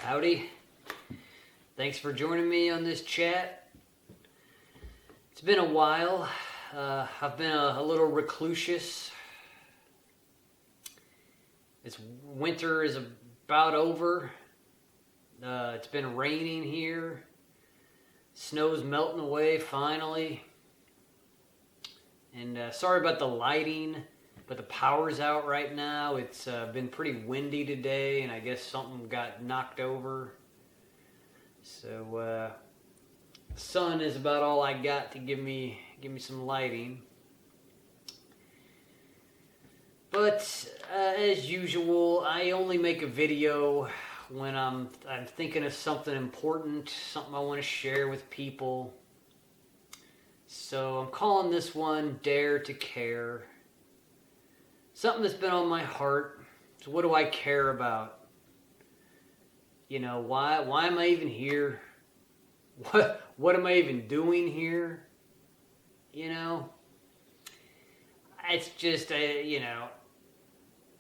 Howdy. Thanks for joining me on this chat. It's been a while. I've been a little reclusious. Winter is about over. It's been raining here. Snow's melting away finally. And sorry about the lighting, but the power's out right now. It's been pretty windy today, and I guess something got knocked over. So the sun is about all I got to give me some lighting. But as usual, I only make a video when I'm thinking of something important, something I want to share with people. So I'm calling this one Dare to Care. Something that's been on my heart. So what do I care about? You know, why am I even here? What am I even doing here? You know? It's just, I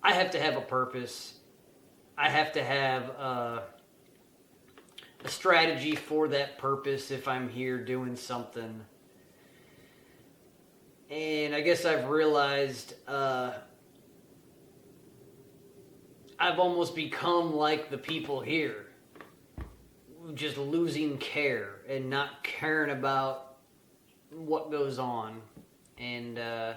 have to have a purpose. I have to have a strategy for that purpose if I'm here doing something. And I guess I've realized I've almost become like the people here, just losing care and not caring about what goes on. And I've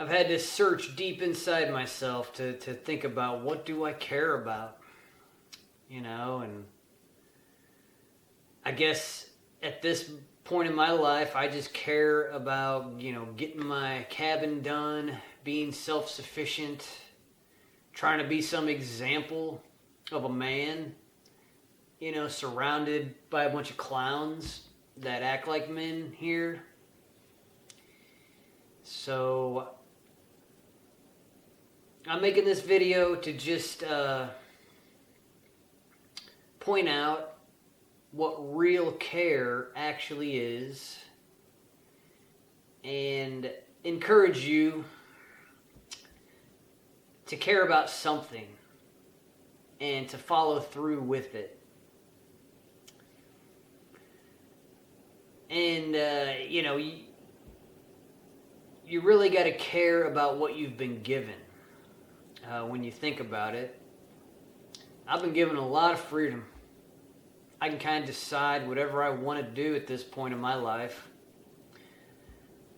had to search deep inside myself to think about what do I care about, and I guess at this point in my life, I just care about, getting my cabin done, being self-sufficient, trying to be some example of a man, surrounded by a bunch of clowns that act like men here. So I'm making this video to just point out what real care actually is and encourage you to care about something and to follow through with it. And, you really got to care about what you've been given when you think about it. I've been given a lot of freedom. I can kind of decide whatever I want to do at this point in my life.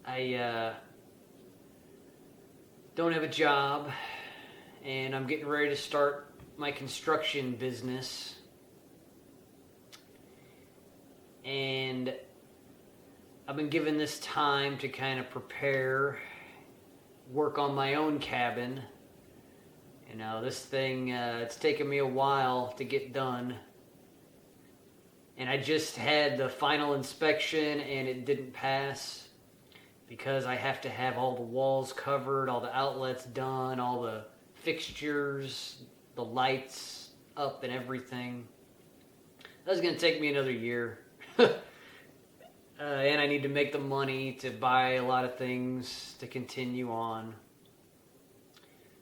I don't have a job, and I'm getting ready to start my construction business. And I've been given this time to kind of prepare, work on my own cabin. This thing, it's taken me a while to get done. And I just had the final inspection and it didn't pass because I have to have all the walls covered, all the outlets done, all the fixtures, the lights up and everything. That's going to take me another year. And I need to make the money to buy a lot of things to continue on.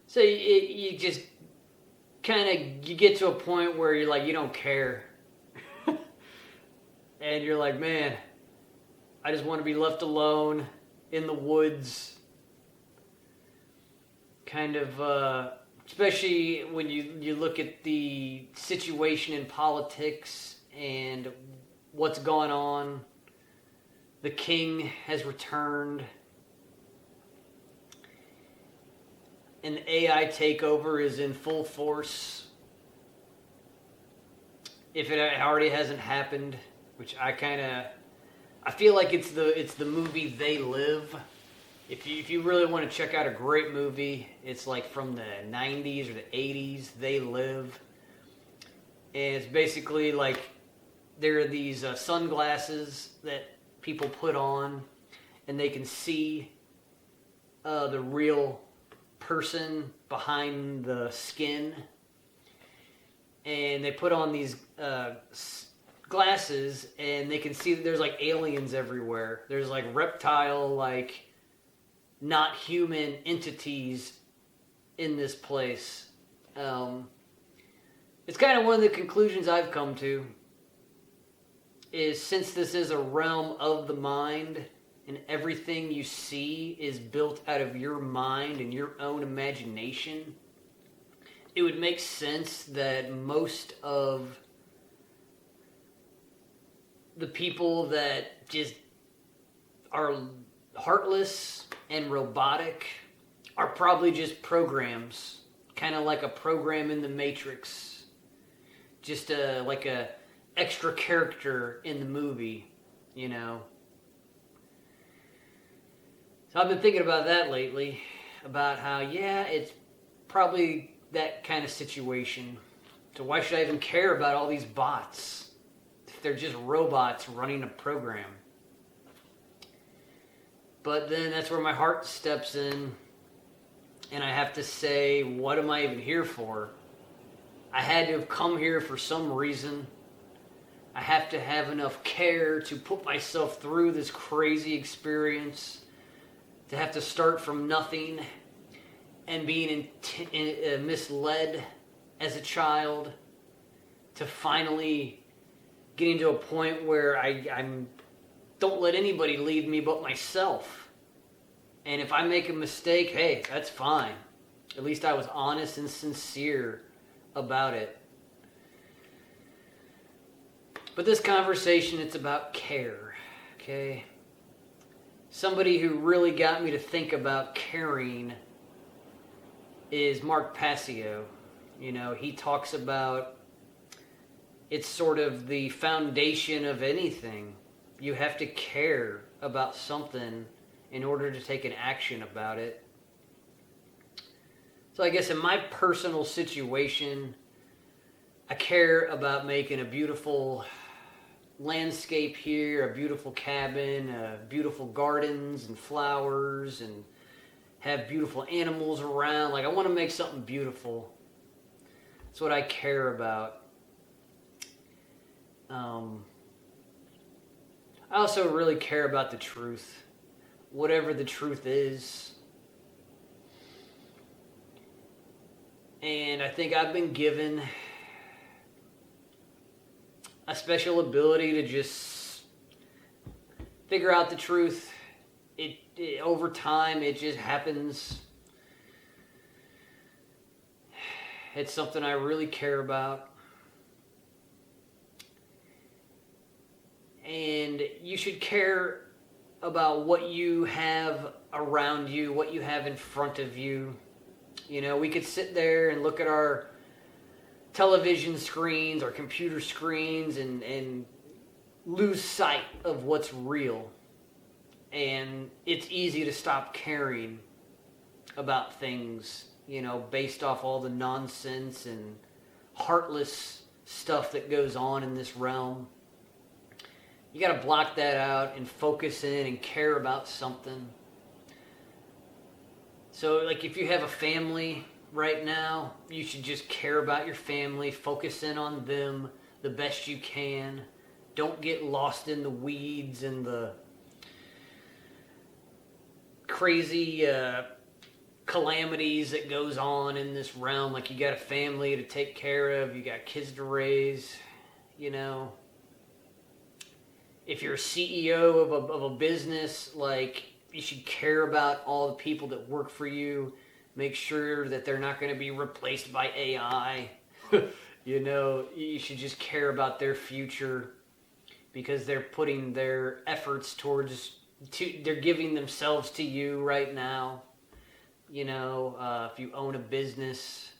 So you just you get to a point where you're like, you don't care. And you're like, man, I just want to be left alone in the woods. Especially when you look at the situation in politics and what's going on. The king has returned. And the AI takeover is in full force. If it already hasn't happened, which I feel like it's the movie They Live. If you really want to check out a great movie, it's like from the 90s or the 80s, They Live. And it's basically like there are these sunglasses that people put on and they can see the real person behind the skin. And they put on these glasses and they can see that there's like aliens everywhere. There's like reptile, like not human entities in this place. It's kind of one of the conclusions I've come to is since this is a realm of the mind and everything you see is built out of your mind and your own imagination, it would make sense that most of the people that just are heartless and robotic are probably just programs, kind of like a program in the Matrix, just like a extra character in the movie, you know. So I've been thinking about that lately, about how, yeah, it's probably that kind of situation. So why should I even care about all these bots if they're just robots running a program? But then that's where my heart steps in, and I have to say, what am I even here for? I had to have come here for some reason. I have to have enough care to put myself through this crazy experience, to have to start from nothing and being misled as a child, to finally getting to a point where I'm don't let anybody lead me but myself. And if I make a mistake, hey, that's fine. At least I was honest and sincere about it. But this conversation, it's about care, okay? Somebody who really got me to think about caring is Mark Passio. You know, he talks about it's sort of the foundation of anything. You have to care about something in order to take an action about it. So I guess in my personal situation, I care about making a beautiful landscape here, a beautiful cabin, beautiful gardens and flowers, and have beautiful animals around. Like, I want to make something beautiful. That's what I care about. I also really care about the truth, whatever the truth is. And I think I've been given a special ability to just figure out the truth. It over time, it just happens. It's something I really care about. And you should care about what you have around you, what you have in front of you. You know, we could sit there and look at our television screens, our computer screens, and lose sight of what's real. And it's easy to stop caring about things, you know, based off all the nonsense and heartless stuff that goes on in this realm. You got to block that out and focus in and care about something. So, like, if you have a family right now, you should just care about your family, focus in on them the best you can. Don't get lost in the weeds and the crazy calamities that goes on in this realm. Like, you got a family to take care of, you got kids to raise, you know. If you're a CEO of a business, like, you should care about all the people that work for you. Make sure that they're not going to be replaced by AI. You know, you should just care about their future because they're putting their efforts they're giving themselves to you right now. You know, if you own a business,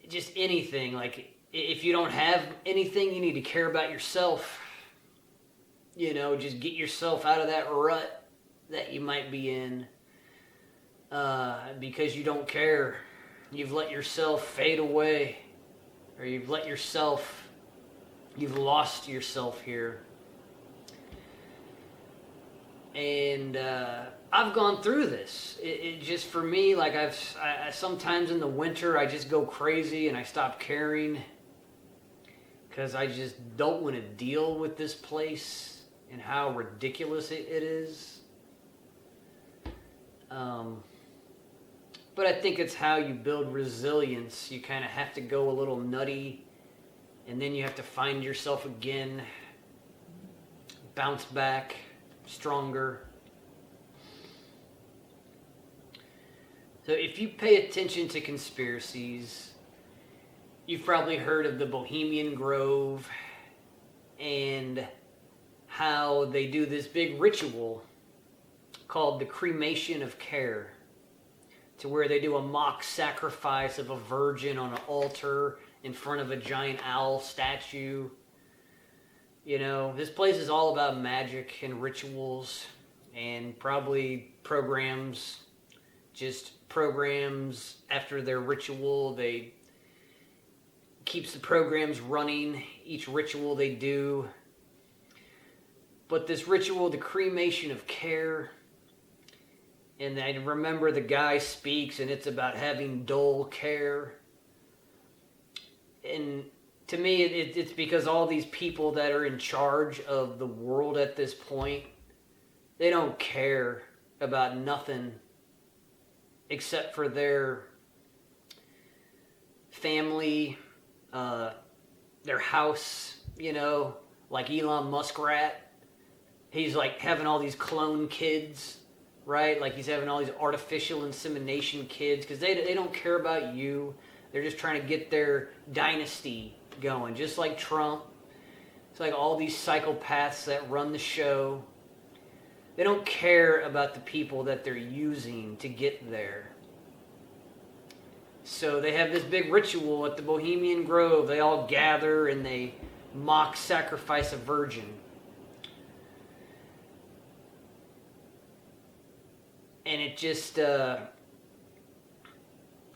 just anything, like, if you don't have anything, you need to care about yourself. You know, just get yourself out of that rut that you might be in because you don't care. You've let yourself fade away, or you've lost yourself here. And I've gone through this. It just, for me, like, I sometimes in the winter I just go crazy and I stop caring because I just don't want to deal with this place and how ridiculous it is. But I think it's how you build resilience. You kind of have to go a little nutty, and then you have to find yourself again, bounce back, stronger. So if you pay attention to conspiracies, you've probably heard of the Bohemian Grove and how they do this big ritual called the cremation of care, to where they do a mock sacrifice of a virgin on an altar in front of a giant owl statue. You know, this place is all about magic and rituals, and probably programs after their ritual. They keeps the programs running, each ritual they do. But this ritual, the cremation of care, and I remember the guy speaks, and it's about having dull care. And to me, it's because all these people that are in charge of the world at this point, they don't care about nothing except for their family, their house, you know, like Elon Muskrat. He's like having all these clone kids, right? Like he's having all these artificial insemination kids because they don't care about you. They're just trying to get their dynasty going, just like Trump. It's like all these psychopaths that run the show. They don't care about the people that they're using to get there. So they have this big ritual at the Bohemian Grove. They all gather and they mock sacrifice a virgin. And it just kind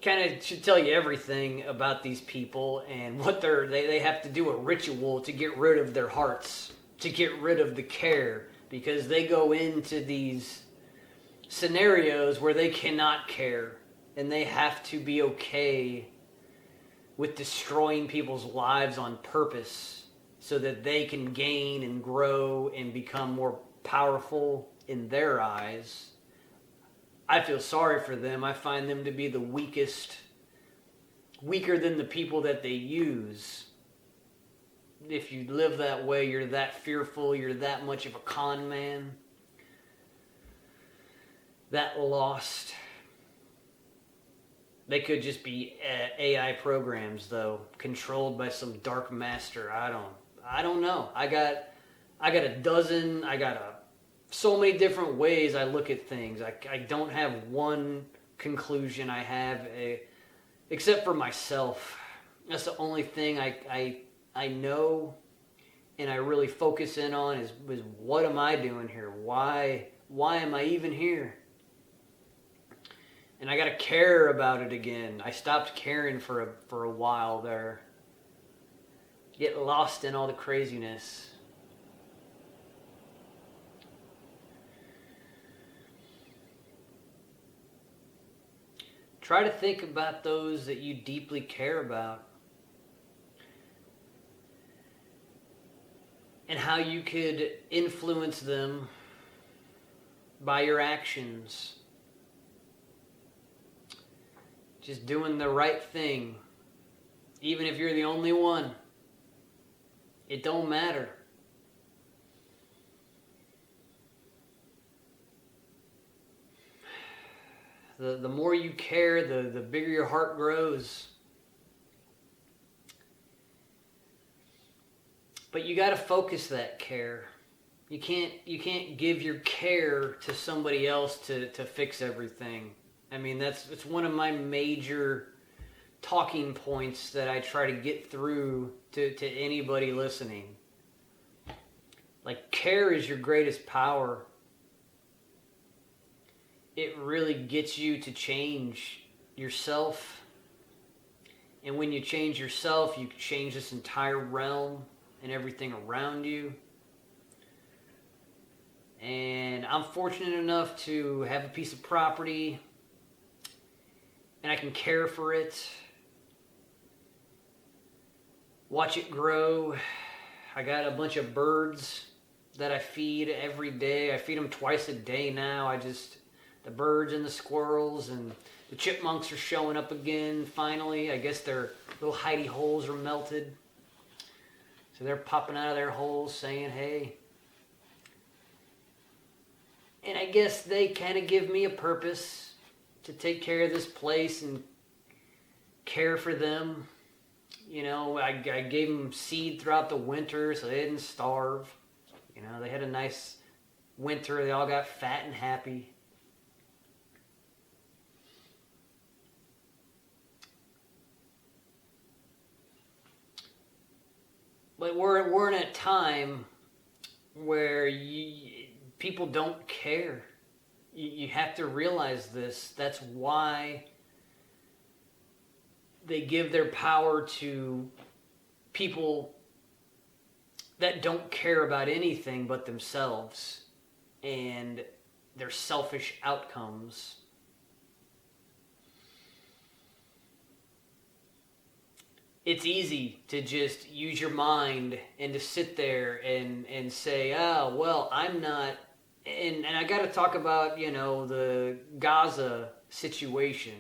of should tell you everything about these people and what they have to do a ritual to get rid of their hearts, to get rid of the care, because they go into these scenarios where they cannot care, and they have to be okay with destroying people's lives on purpose so that they can gain and grow and become more powerful in their eyes. I feel sorry for them. I find them to be the weaker than the people that they use. If you live that way, you're that fearful, you're that much of a con man, that lost. They could just be AI programs, though, controlled by some dark master. I don't know. I got so many different ways I look at things. I don't have one conclusion I have, except for myself. That's the only thing I know and I really focus in on is what am I doing here? Why am I even here? And I got to care about it again. I stopped caring for a while there. Get lost in all the craziness. Try to think about those that you deeply care about and how you could influence them by your actions. Just doing the right thing. Even if you're the only one. It don't matter. The more you care, the bigger your heart grows. But you got to focus that care. You can't give your care to somebody else to fix everything. I mean, it's one of my major talking points that I try to get through to anybody listening. Like, care is your greatest power. It really gets you to change yourself. And when you change yourself, you change this entire realm and everything around you. And I'm fortunate enough to have a piece of property and I can care for it, watch it grow. I got a bunch of birds that I feed every day. I feed them twice a day now. The birds and the squirrels, and The chipmunks are showing up again, finally. I guess their little hidey holes are melted. So they're popping out of their holes saying, hey. And I guess they kind of give me a purpose to take care of this place and care for them. You know, I gave them seed throughout the winter so they didn't starve. You know, they had a nice winter. They all got fat and happy. But we're in a time where people don't care. You have to realize this. That's why they give their power to people that don't care about anything but themselves and their selfish outcomes. It's easy to just use your mind and to sit there and say, oh, well, I'm not, and I got to talk about, you know, the Gaza situation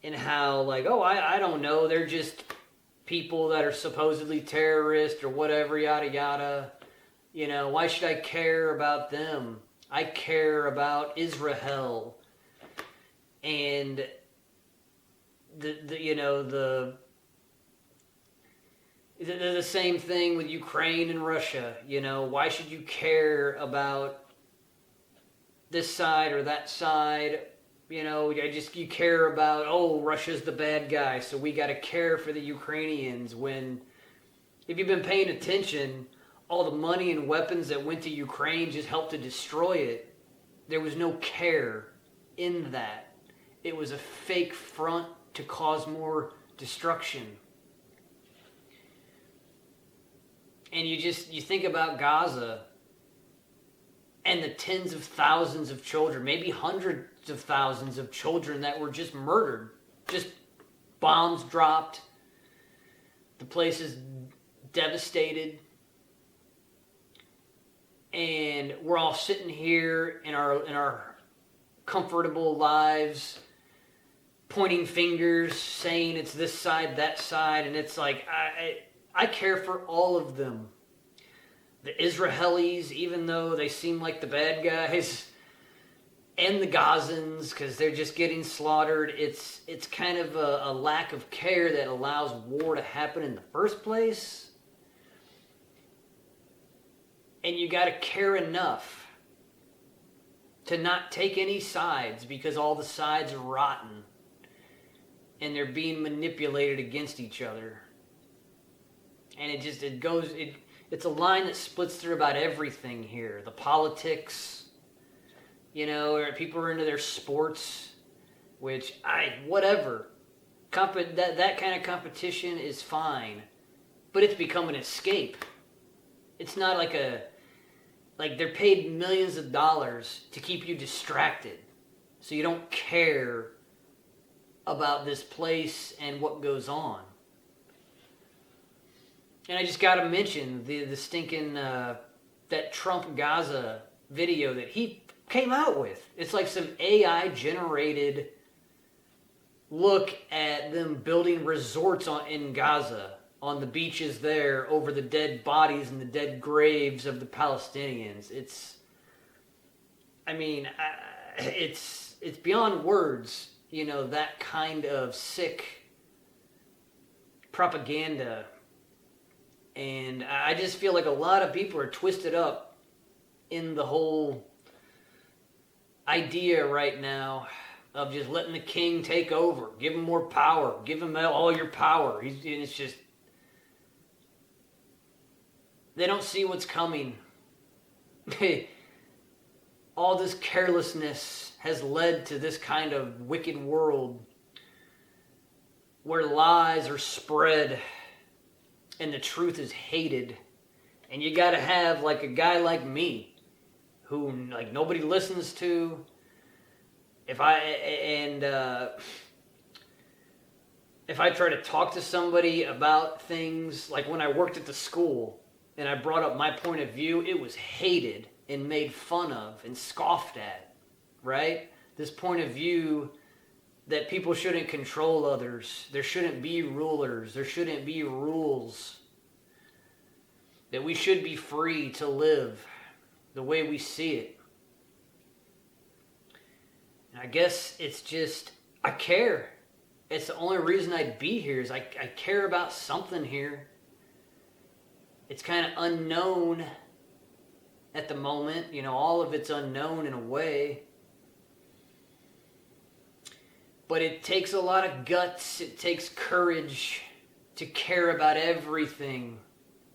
and how, like, oh, I don't know, they're just people that are supposedly terrorists or whatever, yada, yada. You know, why should I care about them? I care about Israel. And the same thing with Ukraine and Russia. You know, why should you care about this side or that side? You know, you care about, oh, Russia's the bad guy, so we got to care for the Ukrainians. When, if you've been paying attention, all the money and weapons that went to Ukraine just helped to destroy it. There was no care in that. It was a fake front to cause more destruction. And you think about Gaza and the tens of thousands of children, maybe hundreds of thousands of children that were just murdered. Just bombs dropped. The place is devastated. And we're all sitting here in our comfortable lives, pointing fingers, saying it's this side, that side, and it's like, I care for all of them. The Israelis, even though they seem like the bad guys, and the Gazans, because they're just getting slaughtered. It's kind of a lack of care that allows war to happen in the first place. And you got to care enough to not take any sides, because all the sides are rotten and they're being manipulated against each other. And it's a line that splits through about everything here. The politics, you know, people are into their sports, which whatever. That kind of competition is fine, but it's become an escape. It's not like they're paid millions of dollars to keep you distracted, so you don't care about this place and what goes on. And I just got to mention the stinking that Trump Gaza video that he came out with. It's like some AI generated look at them building resorts in Gaza, on the beaches there, over the dead bodies and the dead graves of the Palestinians. It's beyond words, you know, that kind of sick propaganda. And I just feel like a lot of people are twisted up in the whole idea right now of just letting the king take over. Give him more power. Give him all your power. And it's just, they don't see what's coming. All this carelessness has led to this kind of wicked world where lies are spread and the truth is hated. And you gotta have like a guy like me who like nobody listens to. If I try to talk to somebody about things, like when I worked at the school and I brought up my point of view, it was hated and made fun of and scoffed at, right? This point of view that people shouldn't control others. There shouldn't be rulers. There shouldn't be rules. That we should be free to live the way we see it. And I guess it's just, I care. It's the only reason I'd be here is I care about something here. It's kind of unknown at the moment. You know, all of it's unknown in a way. But it takes a lot of guts. It takes courage to care about everything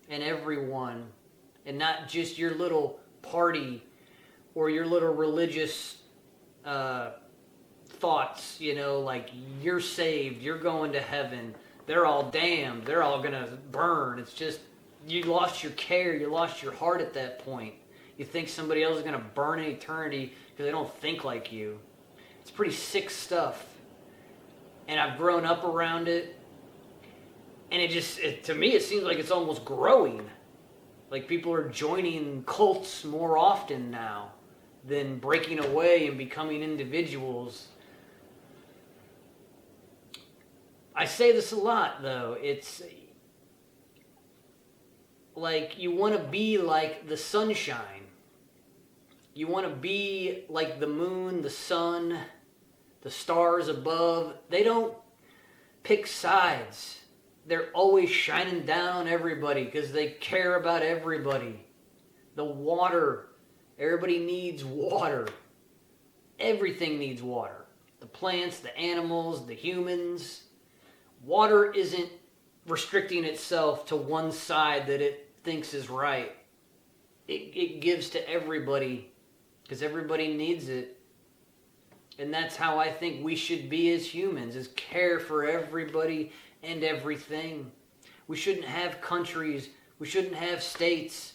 and everyone. And not just your little party or your little religious thoughts, you know, like you're saved, you're going to heaven, they're all damned, they're all gonna burn. It's just, you lost your care, you lost your heart at that point. You think somebody else is gonna burn in eternity because they don't think like you. It's pretty sick stuff. And I've grown up around it, and to me it seems like it's almost growing. Like people are joining cults more often now than breaking away and becoming individuals. I say this a lot, though. It's like you want to be like the sunshine. You want to be like the moon, the sun, the stars above. They don't pick sides. They're always shining down on everybody because they care about everybody. The water. Everybody needs water. Everything needs water. The plants, the animals, the humans. Water isn't restricting itself to one side that it thinks is right. It gives to everybody because everybody needs it. And that's how I think we should be as humans, is care for everybody and everything. We shouldn't have countries. We shouldn't have states.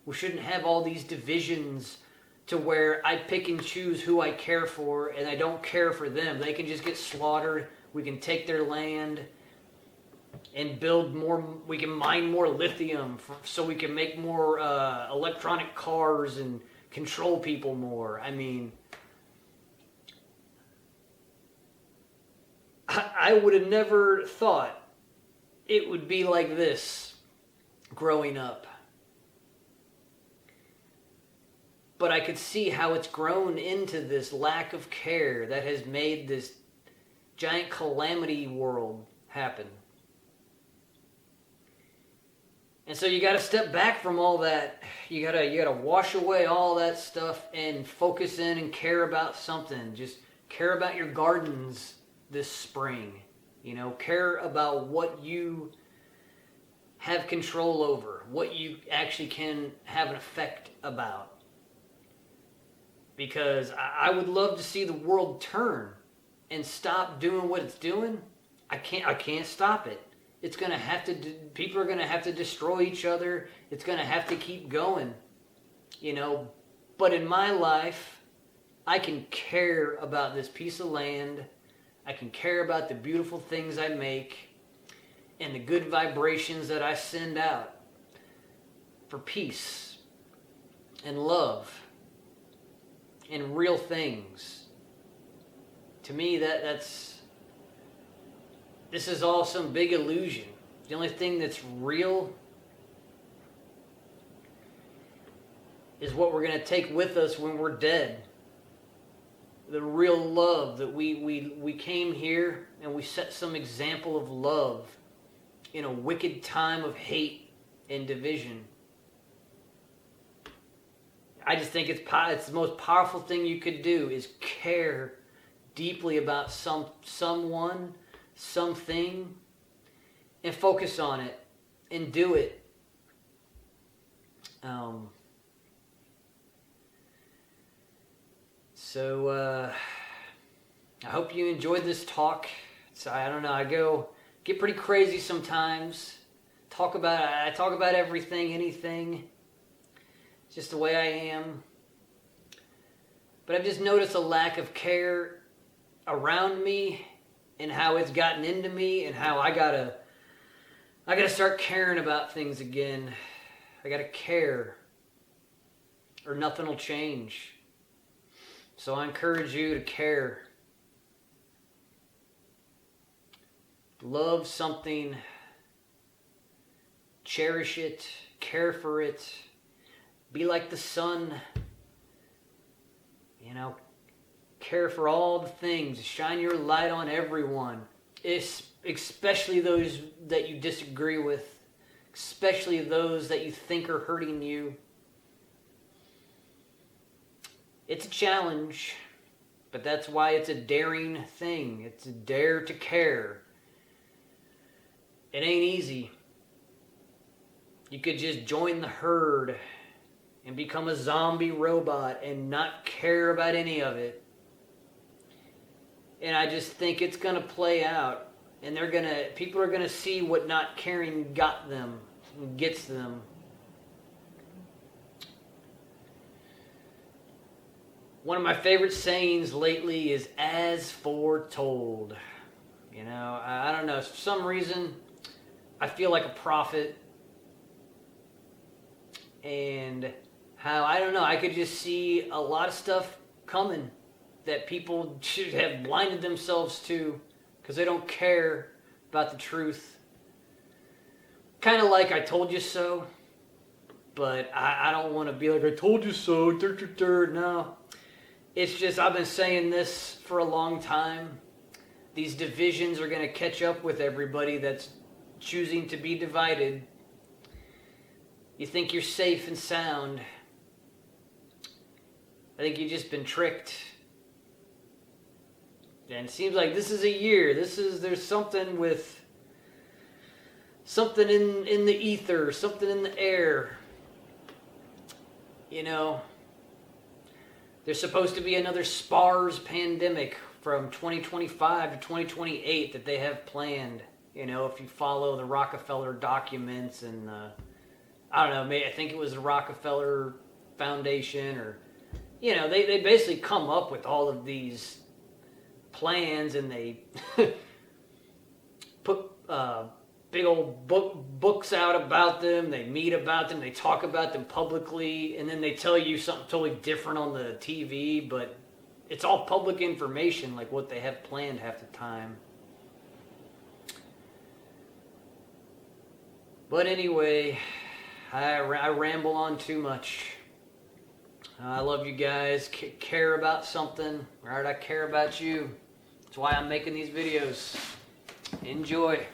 We shouldn't have all these divisions to where I pick and choose who I care for and I don't care for them. They can just get slaughtered. We can take their land and build more. We can mine more lithium so we can make more electronic cars and control people more. I mean, I would have never thought it would be like this growing up. But I could see how it's grown into this lack of care that has made this giant calamity world happen. And so you got to step back from all that. You got to wash away all that stuff and focus in and care about something. Just care about your gardens this spring. You know, care about what you have control over, what you actually can have an effect about. Because I would love to see the world turn and stop doing what it's doing. I can't stop it. It's going to have to, people are going to have to destroy each other. It's going to have to keep going, you know. But in my life, I can care about this piece of land. I can care about the beautiful things I make and the good vibrations that I send out for peace and love and real things. To me, this is all some big illusion. The only thing that's real is what we're going to take with us when we're dead. The real love that we came here and we set some example of love in a wicked time of hate and division. I just think it's the most powerful thing you could do is care deeply about someone, something, and focus on it and do it. So I hope you enjoyed this talk. I don't know, I get pretty crazy sometimes. I talk about everything, anything. It's just the way I am. But I've just noticed a lack of care around me and how it's gotten into me and how I gotta start caring about things again. I gotta care or nothing will change. So I encourage you to care. Love something, cherish it, care for it, be like the sun, care for all the things, shine your light on everyone, especially those that you disagree with, especially those that you think are hurting you. It's a challenge, but that's why it's a daring thing. It's a dare to care. It ain't easy. You could just join the herd and become a zombie robot and not care about any of it. And I just think it's going to play out. And people are going to see what not caring got them and gets them. One of my favorite sayings lately is "as foretold." I don't know. For some reason, I feel like a prophet. And I don't know, I could just see a lot of stuff coming that people should have blinded themselves to because they don't care about the truth. Kind of like I told you so, but I don't want to be like, I told you so, no. It's just, I've been saying this for a long time. These divisions are going to catch up with everybody that's choosing to be divided. You think you're safe and sound. I think you've just been tricked. And it seems like this is a year. There's something in the ether, something in the air. There's supposed to be another SPARS pandemic from 2025 to 2028 that they have planned. If you follow the Rockefeller documents and I don't know, I think it was the Rockefeller Foundation or, they basically come up with all of these plans and they put big old books out about them. They meet about them. They talk about them publicly. And then they tell you something totally different on the TV. But it's all public information, like what they have planned half the time. But anyway, I ramble on too much. I love you guys. Care about something. All right, I care about you. That's why I'm making these videos. Enjoy.